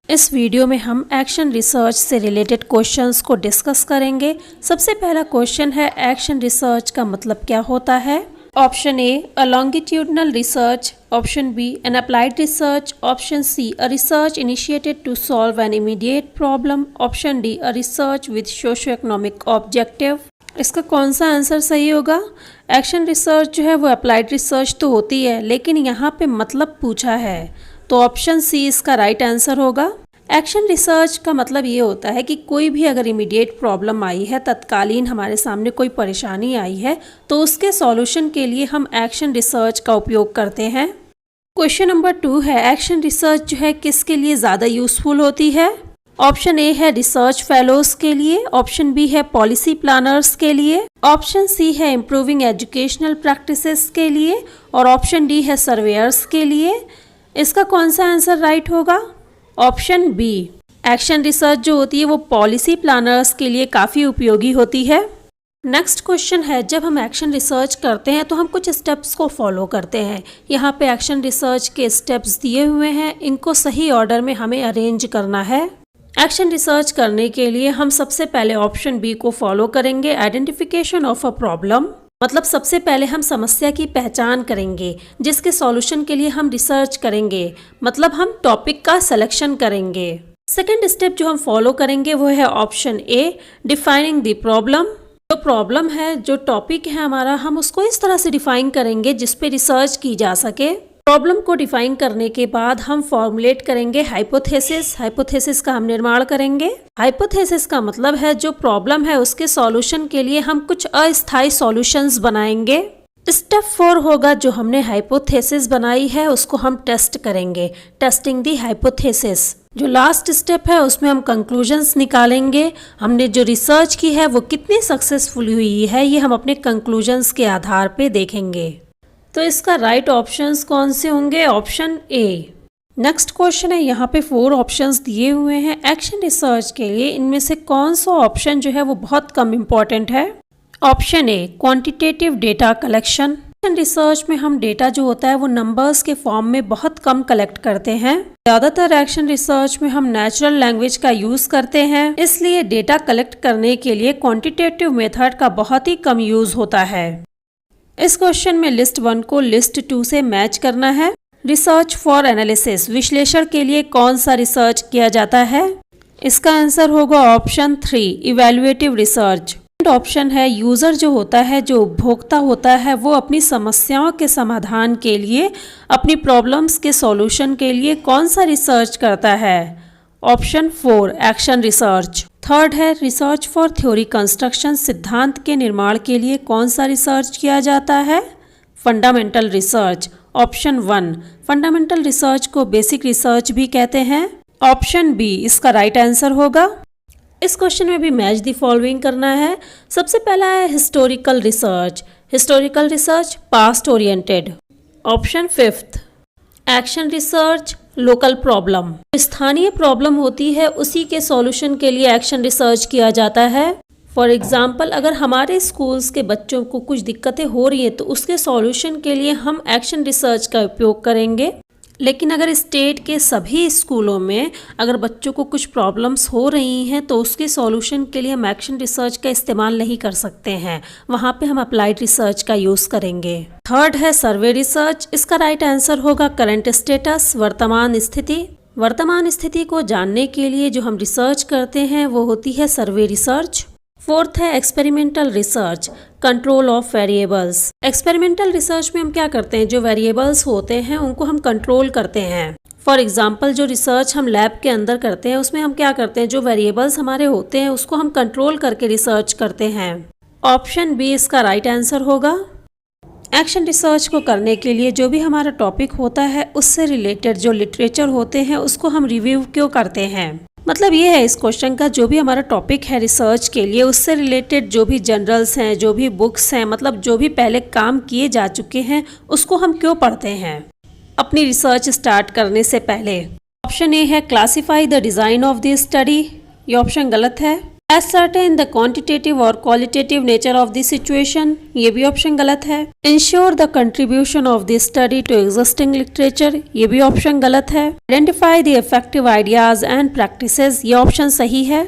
इस वीडियो में हम एक्शन रिसर्च से रिलेटेड क्वेश्चंस को डिस्कस करेंगे। सबसे पहला क्वेश्चन है एक्शन रिसर्च का मतलब क्या होता है। Option A a longitudinal research, option B an applied research, option C a research initiated to solve an immediate problem, option D a research with socio economic objective. इसका कौन सा answer सही होगा। एक्शन रिसर्च जो है वो applied research तो होती है, लेकिन यहाँ पे मतलब पूछा है, तो ऑप्शन सी इसका राइट आंसर होगा। एक्शन रिसर्च का मतलब ये होता है कि कोई भी अगर इमीडिएट प्रॉब्लम आई है, तत्कालीन हमारे सामने कोई परेशानी आई है, तो उसके सॉल्यूशन के लिए हम एक्शन रिसर्च का उपयोग करते हैं। क्वेश्चन नंबर 2 है एक्शन रिसर्च जो है किसके लिए ज़्यादा यूजफुल होती है। ऑप्शन ए है रिसर्च फेलोज के लिए, ऑप्शन बी है पॉलिसी प्लानर्स के लिए, ऑप्शन सी है इम्प्रूविंग एजुकेशनल प्रैक्टिसेस के लिए, और ऑप्शन डी है सर्वेयर्स के लिए। इसका कौन सा आंसर राइट होगा। ऑप्शन बी एक्शन रिसर्च जो होती है वो पॉलिसी प्लानर्स के लिए काफ़ी उपयोगी होती है। नेक्स्ट क्वेश्चन है जब हम एक्शन रिसर्च करते हैं तो हम कुछ स्टेप्स को फॉलो करते हैं। यहाँ पे एक्शन रिसर्च के स्टेप्स दिए हुए हैं, इनको सही ऑर्डर में हमें अरेंज करना है। एक्शन रिसर्च करने के लिए हम सबसे पहले ऑप्शन बी को फॉलो करेंगे, आइडेंटिफिकेशन ऑफ अ प्रॉब्लम। मतलब सबसे पहले हम समस्या की पहचान करेंगे जिसके सॉल्यूशन के लिए हम रिसर्च करेंगे, मतलब हम टॉपिक का सिलेक्शन करेंगे। सेकंड स्टेप जो हम फॉलो करेंगे वो है option A, defining the problem. जो प्रॉब्लम है, जो टॉपिक है हमारा, हम उसको इस तरह से डिफाइन करेंगे जिस पे रिसर्च की जा सके। प्रॉब्लम को डिफाइन करने के बाद हम फॉर्मुलेट करेंगे हाइपोथेसिस। हाइपोथेसिस का हम निर्माण करेंगे। हाइपोथेसिस का मतलब है जो प्रॉब्लम है उसके सॉल्यूशन के लिए हम कुछ अस्थायी सॉल्यूशंस बनाएंगे। स्टेप 4 होगा जो हमने हाइपोथेसिस बनाई है उसको हम टेस्ट करेंगे, टेस्टिंग दी हाइपोथेसिस। जो लास्ट स्टेप है उसमें हम कंक्लूजन्स निकालेंगे। हमने जो रिसर्च की है वो कितनी सक्सेसफुल हुई है, ये हम अपने कंक्लूजन्स के आधार पे देखेंगे। तो इसका राइट ऑप्शंस कौन से होंगे। Option A. नेक्स्ट क्वेश्चन है, यहाँ पे 4 ऑप्शंस दिए हुए हैं एक्शन रिसर्च के लिए। इनमें से कौन सा ऑप्शन जो है वो बहुत कम इम्पॉर्टेंट है। ऑप्शन ए quantitative data collection. Action research में हम डेटा जो होता है वो नंबर्स के फॉर्म में बहुत कम कलेक्ट करते हैं। ज़्यादातर एक्शन रिसर्च में हम नेचुरल लैंग्वेज का यूज करते हैं, इसलिए डेटा कलेक्ट करने के लिए क्वांटिटेटिव मेथड का बहुत ही कम यूज होता है। इस क्वेश्चन में लिस्ट 1 को लिस्ट 2 से मैच करना है। रिसर्च फॉर एनालिसिस, विश्लेषण के लिए कौन सा रिसर्च किया जाता है। इसका आंसर होगा ऑप्शन 3, इवैल्यूएटिव रिसर्च। ऑप्शन है यूजर जो होता है, जो उपभोक्ता होता है, वो अपनी समस्याओं के समाधान के लिए, अपनी प्रॉब्लम्स के सॉल्यूशन के लिए कौन सा रिसर्च करता है। Option 4 action research. थर्ड है रिसर्च फॉर थ्योरी कंस्ट्रक्शन, सिद्धांत के निर्माण के लिए कौन सा रिसर्च किया जाता है। Fundamental research. Option 1 fundamental research को बेसिक रिसर्च भी कहते हैं। ऑप्शन बी इसका राइट आंसर होगा। इस क्वेश्चन में भी मैच द फॉलोइंग करना है। सबसे पहला है historical research. Historical research past oriented. Option 5 action research local problem. स्थानीय प्रॉब्लम होती है उसी के सॉल्यूशन के लिए एक्शन रिसर्च किया जाता है। फॉर एग्जाम्पल अगर हमारे स्कूल्स के बच्चों को कुछ दिक्कतें हो रही हैं तो उसके सॉल्यूशन के लिए हम एक्शन रिसर्च का उपयोग करेंगे। लेकिन अगर स्टेट के सभी स्कूलों में अगर बच्चों को कुछ प्रॉब्लम्स हो रही हैं तो उसके सॉल्यूशन के लिए हम एक्शन रिसर्च का इस्तेमाल नहीं कर सकते हैं, वहाँ पे हम अप्लाइड रिसर्च का यूज़ करेंगे। थर्ड है सर्वे रिसर्च। इसका राइट आंसर होगा करंट स्टेटस, वर्तमान स्थिति। वर्तमान स्थिति को जानने के लिए जो हम रिसर्च करते हैं वो होती है सर्वे रिसर्च। फोर्थ है experimental research, control of variables. Experimental research में हम क्या करते हैं, जो वेरिएबल्स होते हैं उनको हम कंट्रोल करते हैं। फॉर एग्जाम्पल जो रिसर्च हम लैब के अंदर करते हैं उसमें हम क्या करते हैं, जो वेरिएबल्स हमारे होते हैं उसको हम कंट्रोल करके रिसर्च करते हैं। ऑप्शन बी इसका राइट आंसर होगा। एक्शन रिसर्च को करने के लिए जो भी हमारा टॉपिक होता है उससे रिलेटेड जो लिटरेचर होते हैं उसको हम रिव्यू क्यों करते हैं। मतलब ये है इस क्वेश्चन का, जो भी हमारा टॉपिक है रिसर्च के लिए उससे रिलेटेड जो भी जर्नल्स हैं, जो भी बुक्स हैं, मतलब जो भी पहले काम किए जा चुके हैं उसको हम क्यों पढ़ते हैं अपनी रिसर्च स्टार्ट करने से पहले। ऑप्शन ए है classify the design of the study. ये ऑप्शन गलत है। Ascertain the quantitative or qualitative nature of the situation, ये भी ऑप्शन गलत है। Ensure the contribution of the study to existing literature, ये भी ऑप्शन गलत है। Identify the effective ideas and practices, ये ऑप्शन सही है।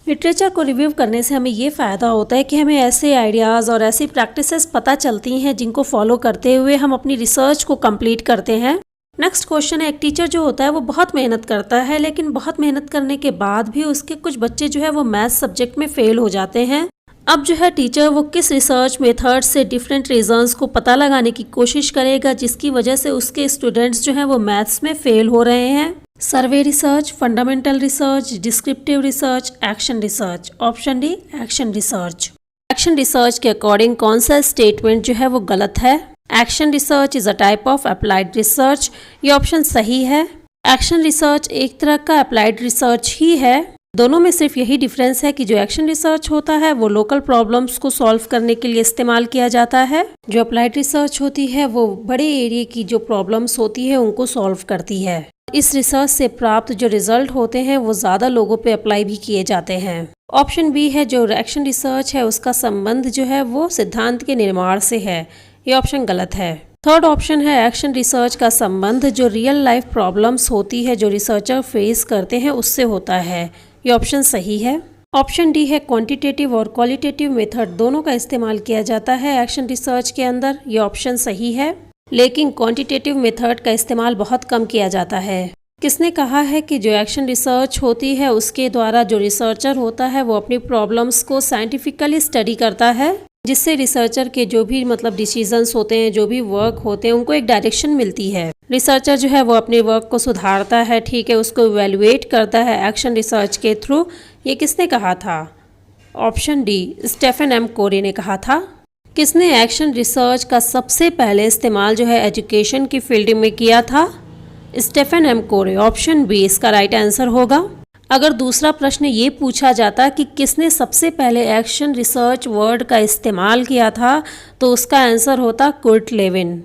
लिटरेचर को रिव्यू करने से हमें ये फ़ायदा होता है कि हमें ऐसे आइडियाज़ और ऐसी प्रैक्टिसेस पता चलती हैं जिनको फॉलो करते हुए हम अपनी रिसर्च को कंप्लीट करते हैं। नेक्स्ट क्वेश्चन है, एक टीचर जो होता है वो बहुत मेहनत करता है, लेकिन बहुत मेहनत करने के बाद भी उसके कुछ बच्चे जो है वो मैथ सब्जेक्ट में फेल हो जाते हैं। अब जो है टीचर वो किस रिसर्च मेथड से डिफरेंट रीजंस को पता लगाने की कोशिश करेगा जिसकी वजह से उसके स्टूडेंट्स जो हैं वो मैथ्स में फेल हो रहे हैं। सर्वे research, fundamental research, descriptive research, action research. Option D action research. Action research के अकॉर्डिंग कौन सा स्टेटमेंट जो है वो गलत है? Action research is a type of applied research, ये ऑप्शन सही है। एक्शन रिसर्च एक तरह का अप्लाइड रिसर्च ही है। दोनों में सिर्फ यही डिफरेंस है कि जो एक्शन रिसर्च होता है वो लोकल प्रॉब्लम्स को सॉल्व करने के लिए इस्तेमाल किया जाता है, जो अप्लाइड रिसर्च होती है वो बड़े एरिया की जो प्रॉब्लम्स होती है उनको सॉल्व करती है। इस रिसर्च से प्राप्त जो रिजल्ट होते हैं वो ज़्यादा लोगों पे अप्लाई भी किए जाते हैं। ऑप्शन बी है, जो एक्शन रिसर्च है उसका संबंध जो है वो सिद्धांत के निर्माण से है, ये ऑप्शन गलत है। थर्ड ऑप्शन है, एक्शन रिसर्च का संबंध जो रियल लाइफ प्रॉब्लम्स होती है जो रिसर्चर फेस करते हैं उससे होता है, ये ऑप्शन सही है। ऑप्शन डी है, क्वांटिटेटिव और क्वालिटेटिव मेथड दोनों का इस्तेमाल किया जाता है एक्शन रिसर्च के अंदर, ये ऑप्शन सही है, लेकिन क्वांटिटेटिव मेथड का इस्तेमाल बहुत कम किया जाता है। किसने कहा है कि जो एक्शन रिसर्च होती है उसके द्वारा जो रिसर्चर होता है वो अपनी प्रॉब्लम्स को साइंटिफिकली स्टडी करता है, जिससे रिसर्चर के जो भी डिसीजंस होते हैं, जो भी वर्क होते हैं उनको एक डायरेक्शन मिलती है। रिसर्चर जो है वो अपने वर्क को सुधारता है, ठीक है, उसको इवेल्युएट करता है एक्शन रिसर्च के थ्रू। ये किसने कहा था? ऑप्शन डी स्टेफन एम कोरे ने कहा था। किसने एक्शन रिसर्च का सबसे पहले इस्तेमाल जो है एजुकेशन की फील्ड में किया था? स्टेफन एम कोरे। ऑप्शन बी इसका राइट आंसर होगा। अगर दूसरा प्रश्न ये पूछा जाता कि किसने सबसे पहले एक्शन रिसर्च वर्ड का इस्तेमाल किया था तो उसका आंसर होता कुर्ट लेविन।